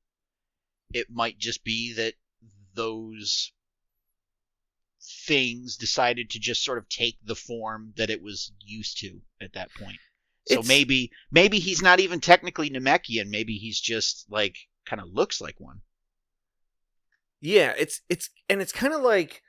it might just be that those things decided to just sort of take the form that it was used to at that point. So maybe he's not even technically Namekian. Maybe he's just like kind of looks like one. Yeah, it's kind of like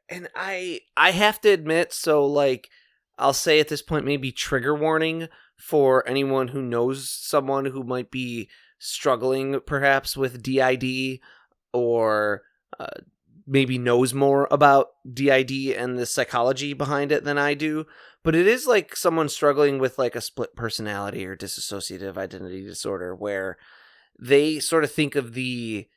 and I have to admit, so like I'll say at this point, maybe trigger warning for anyone who knows someone who might be struggling perhaps with DID or maybe knows more about DID and the psychology behind it than I do. But it is like someone struggling with like a split personality or dissociative identity disorder, where they sort of think of the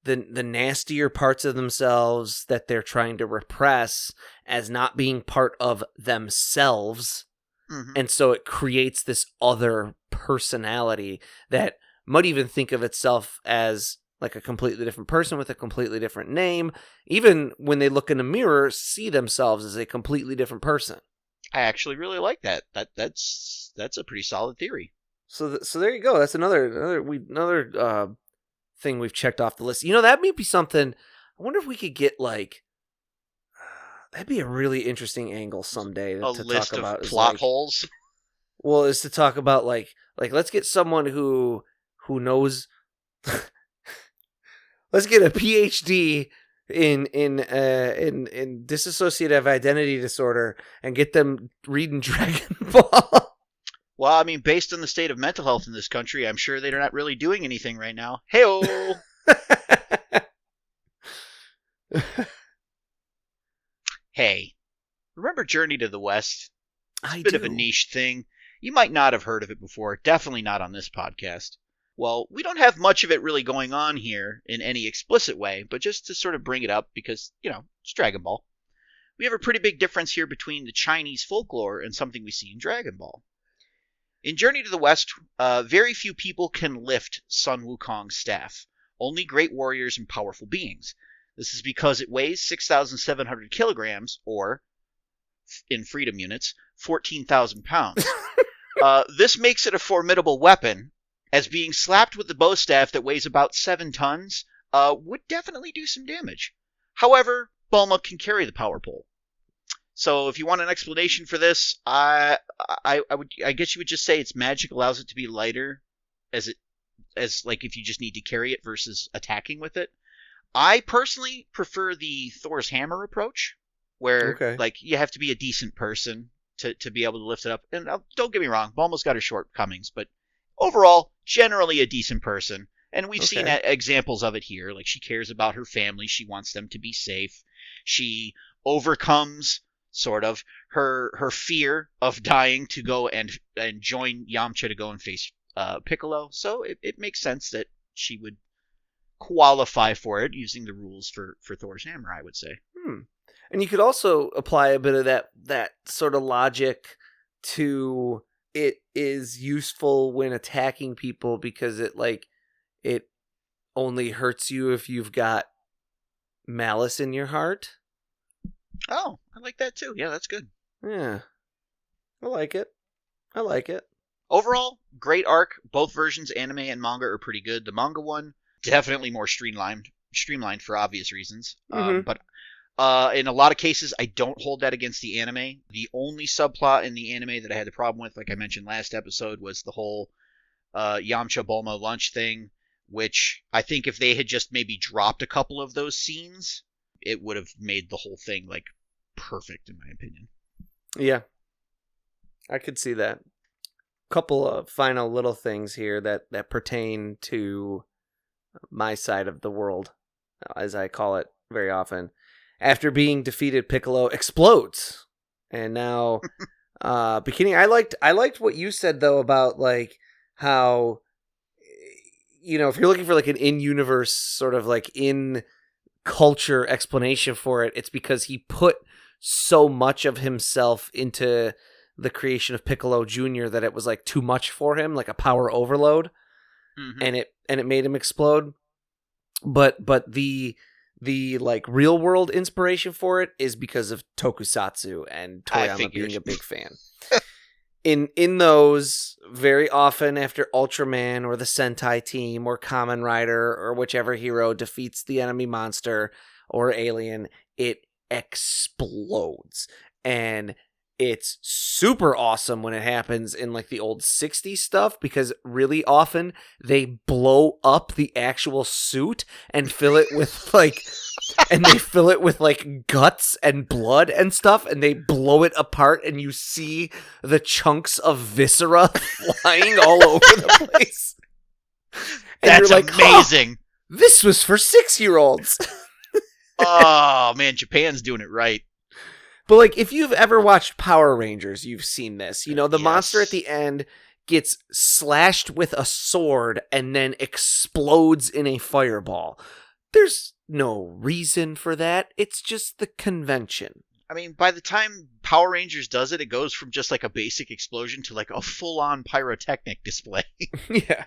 nastier parts of themselves that they're trying to repress as not being part of themselves. Mm-hmm. And so it creates this other personality that might even think of itself as like a completely different person with a completely different name. Even when they look in a mirror, see themselves as a completely different person. I actually really like that. That's a pretty solid theory. So there you go. That's another thing we've checked off the list. You know, that may be something. I wonder if we could get like that'd be a really interesting angle someday to list talk about. Of plot holes. Well, is to talk about like let's get someone who knows. Let's get a PhD in dissociative identity disorder and get them reading Dragon Ball. Well, I mean, based on the state of mental health in this country, I'm sure they're not really doing anything right now. Hey-oh! Hey, remember Journey to the West? It's a bit of a niche thing. You might not have heard of it before. Definitely not on this podcast. Well, we don't have much of it really going on here in any explicit way, but just to sort of bring it up because, it's Dragon Ball. We have a pretty big difference here between the Chinese folklore and something we see in Dragon Ball. In Journey to the West, very few people can lift Sun Wukong's staff. Only great warriors and powerful beings. This is because it weighs 6,700 kilograms, or, in freedom units, 14,000 pounds. This makes it a formidable weapon, as being slapped with the bow staff that weighs about 7 tons would definitely do some damage. However, Bulma can carry the power pole. So if you want an explanation for this, I guess you would just say its magic allows it to be lighter, as it as like if you just need to carry it versus attacking with it. I personally prefer the Thor's hammer approach, where Okay. like you have to be a decent person to be able to lift it up. And don't get me wrong, Bulma's got her shortcomings, but overall, generally a decent person. And we've seen Okay. examples of it here. Like she cares about her family, she wants them to be safe. She overcomes sort of her fear of dying to go and join Yamcha to go and face Piccolo. So it makes sense that she would qualify for it using the rules for Thor's hammer, I would say. And you could also apply a bit of that sort of logic to it is useful when attacking people because it only hurts you if you've got malice in your heart. Oh, I like that too. Yeah, that's good. Yeah. I like it. Overall, great arc. Both versions, anime and manga, are pretty good. The manga one, definitely more streamlined for obvious reasons. Mhm. But in a lot of cases, I don't hold that against the anime. The only subplot in the anime that I had a problem with, like I mentioned last episode, was the whole Yamcha Bulma lunch thing, which I think if they had just maybe dropped a couple of those scenes, it would have made the whole thing like perfect, in my opinion. Yeah. I could see that. Couple of final little things here that pertain to my side of the world, as I call it very often. After being defeated, Piccolo explodes. And now Bekinney, I liked what you said though about like how if you're looking for like an in-universe sort of like in culture explanation for it, it's because he put so much of himself into the creation of Piccolo Jr. that it was like too much for him, like a power overload, and it made him explode. But the like real world inspiration for it is because of Tokusatsu and Toriyama being a big fan. In those, very often after Ultraman or the Sentai team or Kamen Rider or whichever hero defeats the enemy monster or alien, it explodes. And it's super awesome when it happens in like the old 60s stuff because really often they blow up the actual suit and fill it with like guts and blood and stuff, and they blow it apart and you see the chunks of viscera flying all over the place. And that's you're like, amazing. This was for 6-year-olds. Oh man, Japan's doing it right. But like, if you've ever watched Power Rangers, you've seen this. The monster at the end gets slashed with a sword and then explodes in a fireball. There's no reason for that. It's just the convention. I mean, by the time Power Rangers does it, it goes from just like a basic explosion to like a full-on pyrotechnic display. Yeah.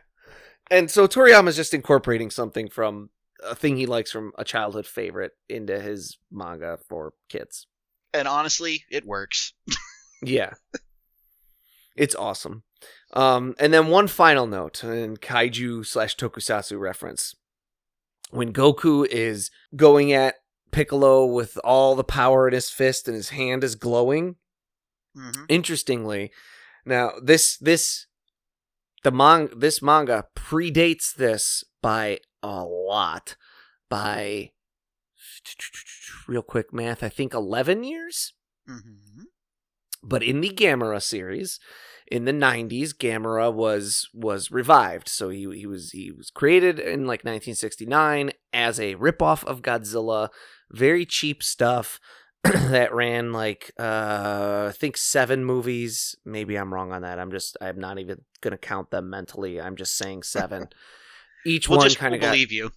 And so Toriyama's just incorporating something from a thing he likes from a childhood favorite into his manga for kids. And honestly, it works. Yeah. It's awesome. And then one final note, in kaiju/tokusatsu reference. When Goku is going at Piccolo with all the power in his fist and his hand is glowing, interestingly, now this manga predates this by a lot. By real quick math, I think 11 years. But in the Gamera series, in the 90s, Gamera was revived. So he was created in like 1969 as a ripoff of Godzilla. Very cheap stuff that ran like I think 7 movies. Maybe I'm wrong on that. I'm not even gonna count them mentally. I'm just saying 7. Each one kind of believe you.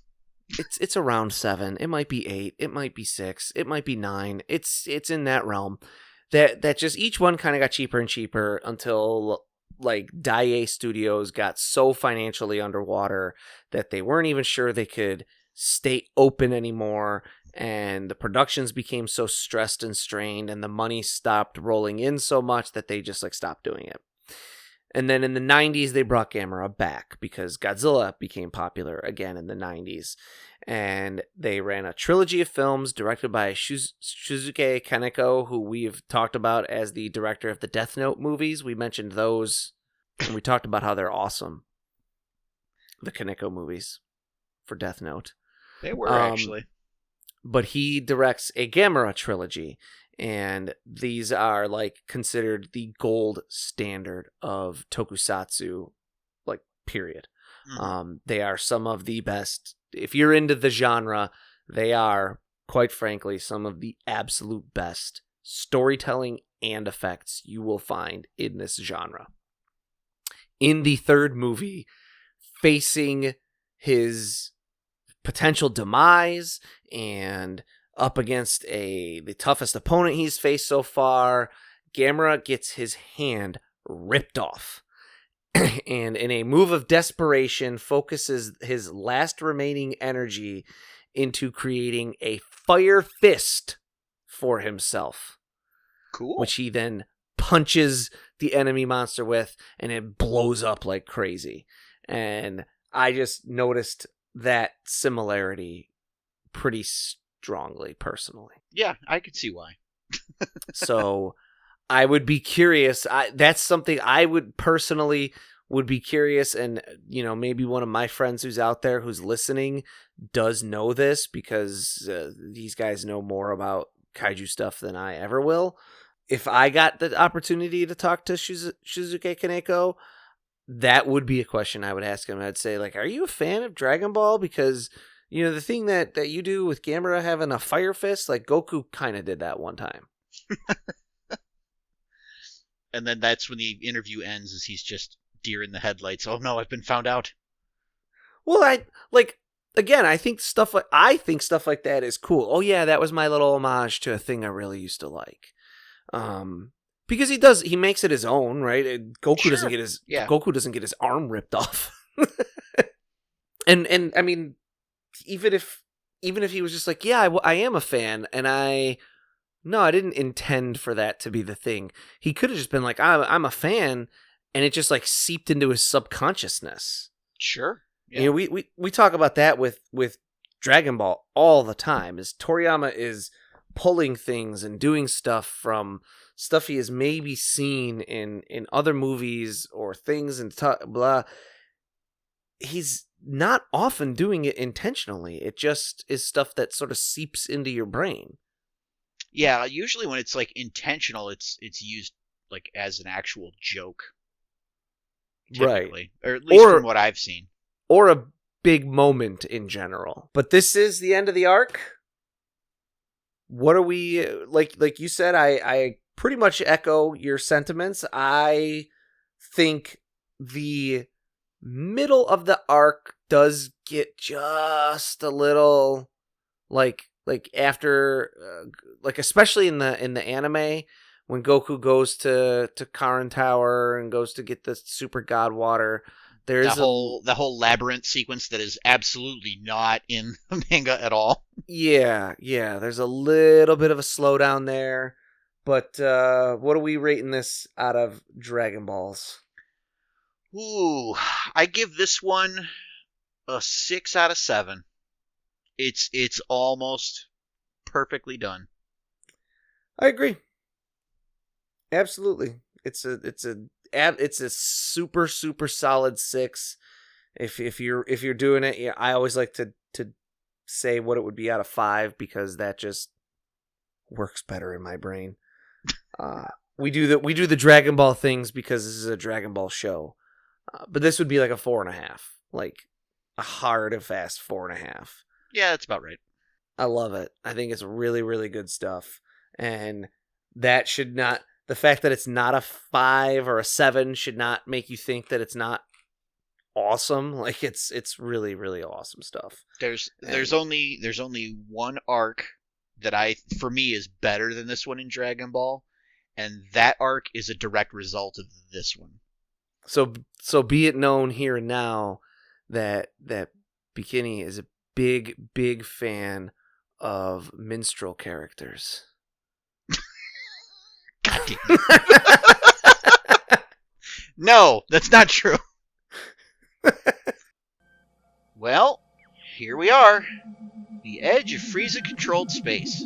It's around 7. It might be 8. It might be 6. It might be 9. It's in that realm. That just each one kind of got cheaper and cheaper until like Daiei Studios got so financially underwater that they weren't even sure they could stay open anymore, and the productions became so stressed and strained, and the money stopped rolling in so much that they just like stopped doing it. And then in the 90s, they brought Gamera back because Godzilla became popular again in the 90s. And they ran a trilogy of films directed by Shusuke Kaneko, who we've talked about as the director of the Death Note movies. We mentioned those, and we talked about how they're awesome. the Kaneko movies for Death Note. They were, actually. But he directs a Gamera trilogy, and these are like considered the gold standard of tokusatsu, like, period. They are some of the best. If you're into the genre, they are, quite frankly, some of the absolute best storytelling and effects you will find in this genre. In the third movie, facing his potential demise and up against the toughest opponent he's faced so far, Gamera gets his hand ripped off. And in a move of desperation, focuses his last remaining energy into creating a fire fist for himself. Cool. Which he then punches the enemy monster with, and it blows up like crazy. And I just noticed that similarity pretty strongly, personally. Yeah, I could see why. So I would be curious. That's something I would personally would be curious, and maybe one of my friends who's out there who's listening does know this, because these guys know more about kaiju stuff than I ever will. If I got the opportunity to talk to Shuzuke Kaneko, that would be a question I would ask him. I'd say, like, are you a fan of Dragon Ball? Because, the thing that you do with Gamera having a fire fist, like, Goku kind of did that one time. And then that's when the interview ends, as he's just deer in the headlights. Oh no, I've been found out. Well, I think stuff like that is cool. Oh yeah, that was my little homage to a thing I really used to like. Because he makes it his own, right? Goku Sure. Goku doesn't get his arm ripped off. and I mean, even if he was just like, yeah, I am a fan, and I didn't intend for that to be the thing. He could have just been like, I'm a fan, and it just like seeped into his subconsciousness. Sure. Yeah. We talk about that with Dragon Ball all the time. Is Toriyama is pulling things and doing stuff from stuff he has maybe seen in other movies or things and blah. He's not often doing it intentionally. It just is stuff that sort of seeps into your brain. Yeah, usually when it's like intentional, it's used like as an actual joke. Typically. Right. Or at least from what I've seen. Or a big moment in general. But this is the end of the arc. What are we, like you said, I pretty much echo your sentiments. I think the middle of the arc does get just a little like after especially in the anime, when Goku goes to Karin Tower and goes to get the Super God Water. There's the whole labyrinth sequence that is absolutely not in the manga at all. Yeah. There's a little bit of a slowdown there. But what are we rating this out of Dragon Balls? Ooh, I give this one a 6 out of 7. It's almost perfectly done. I agree. Absolutely. It's a super, super solid 6. If you're doing it, yeah, I always like to say what it would be out of 5, because that just works better in my brain. We do the Dragon Ball things because this is a Dragon Ball show, but this would be like a 4.5, like a hard and fast 4.5. Yeah, that's about right. I love it. I think it's really, really good stuff, and that should not. The fact that it's not a 5 or a 7 should not make you think that it's not awesome. Like, it's really, really awesome stuff. There's only one arc that for me is better than this one in Dragon Ball, and that arc is a direct result of this one. So be it known here and now that Bekinney is a big, big fan of minstrel characters. God damn it. No, that's not true. Well, here we are. The edge of Frieza-controlled space.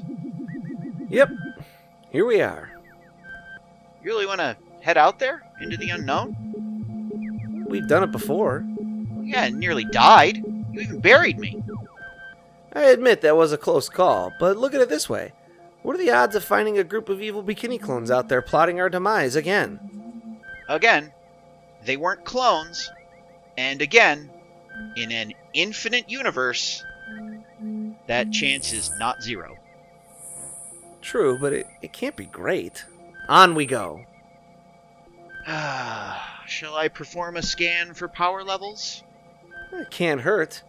Yep. Here we are. You really want to head out there? Into the unknown? We've done it before. Yeah, nearly died. You even buried me. I admit that was a close call, but look at it this way. What are the odds of finding a group of evil Bekinney clones out there plotting our demise again? Again, they weren't clones. And again, in an infinite universe, that chance is not zero. True, but it can't be great. On we go. Shall I perform a scan for power levels? It can't hurt.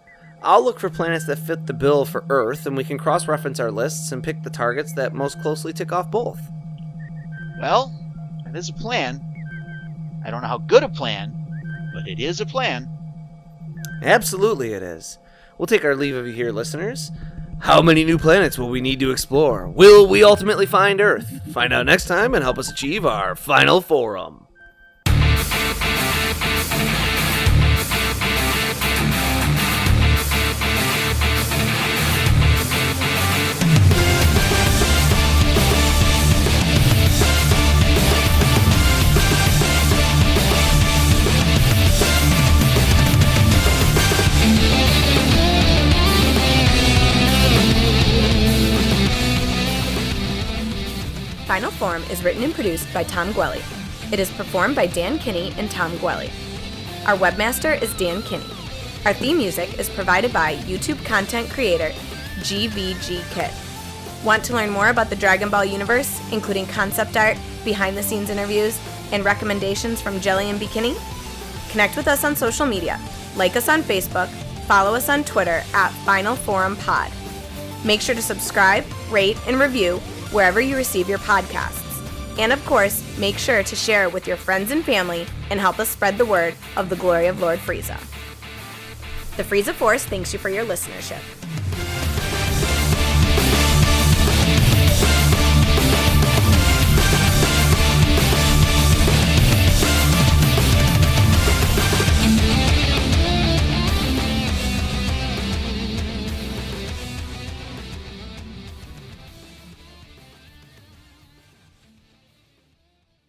I'll look for planets that fit the bill for Earth, and we can cross-reference our lists and pick the targets that most closely tick off both. Well, that is a plan. I don't know how good a plan, but it is a plan. Absolutely it is. We'll take our leave of you here, listeners. How many new planets will we need to explore? Will we ultimately find Earth? Find out next time and help us achieve our final forum. Final Form is written and produced by Tom Gwelly. It is performed by Dan Kinney and Tom Gwelly. Our webmaster is Dan Kinney. Our theme music is provided by YouTube content creator GVG Kid. Want to learn more about the Dragon Ball universe, including concept art, behind-the-scenes interviews, and recommendations from Jelli and Bekinney? Connect with us on social media. Like us on Facebook, follow us on Twitter at Final Forum Pod. Make sure to subscribe, rate, and review wherever you receive your podcasts. And of course, make sure to share it with your friends and family and help us spread the word of the glory of Lord Frieza. The Frieza Force thanks you for your listenership.